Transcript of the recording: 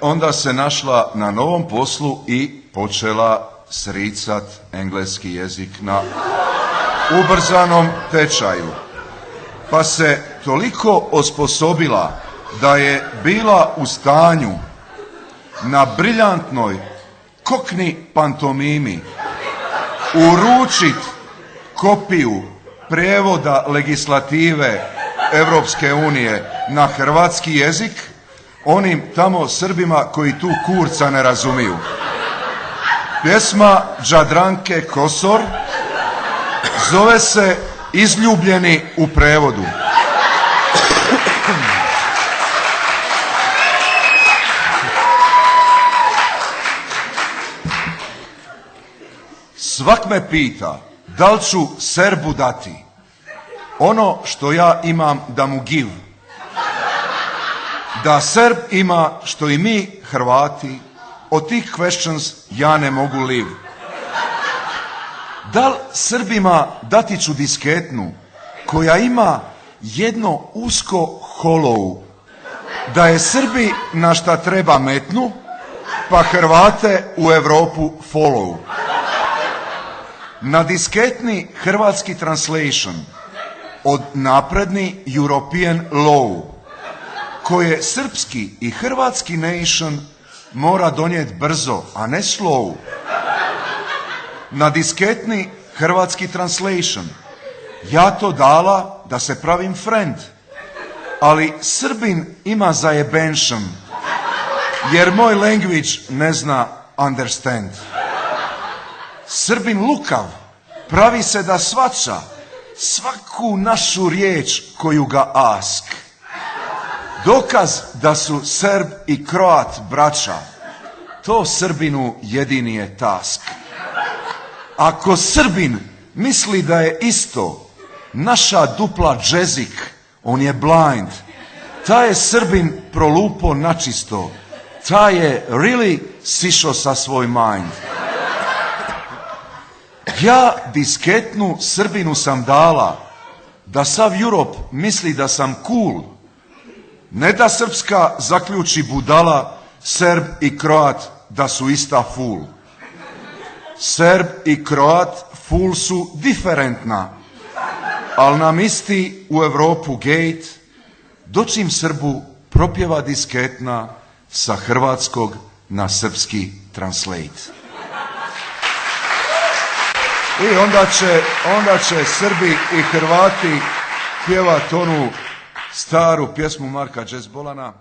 Onda se našla na novom poslu i počela sricat engleski jezik na ubrzanom tečaju. Pa se toliko osposobila da je bila u stanju na briljantnoj kokni pantomimi uručit kopiju prijevoda legislative Europske unije na hrvatski jezik onim tamo Srbima koji tu kurca ne razumiju. Pjesma Jadranke Kosor zove se Izljubljeni u prevodu. Svak me pita da li ću Serbu dati ono što ja imam da mu give. Da Serb ima što i mi Hrvati, od tih questions ja ne mogu live. Da li Srbima dati ću disketnu koja ima jedno usko hollow, da je Srbi na šta treba metnu, pa Hrvate u Europu follow. Na disketni hrvatski translation od napredni European law, koje srpski i hrvatski nation mora donijeti brzo, a ne slow. Na disketni hrvatski translation ja to dala da se pravim friend, ali Srbin ima zajebenšan, jer moj language ne zna understand. Srbin lukav pravi se da svača svaku našu riječ koju ga ask. Dokaz da su Serb i Kroat braća, to Srbinu jedini je task. Ako Srbin misli da je isto naša dupla džezik, on je blind. Taj je Srbin prolupo načisto. Taj je really sišo sa svoj mind. Ja disketnu Srbinu sam dala da sav Europe misli da sam cool. Ne da Srpska zaključi budala, Serb i Kroat da su ista fool. Serb i Kroat fool su diferentna, al nam isti u Europu gate, dočim Srbu propjeva disketna sa hrvatskog na srpski translate. I onda će Srbi i Hrvati pjevat onu staru pjesmu Marka Džezbolana.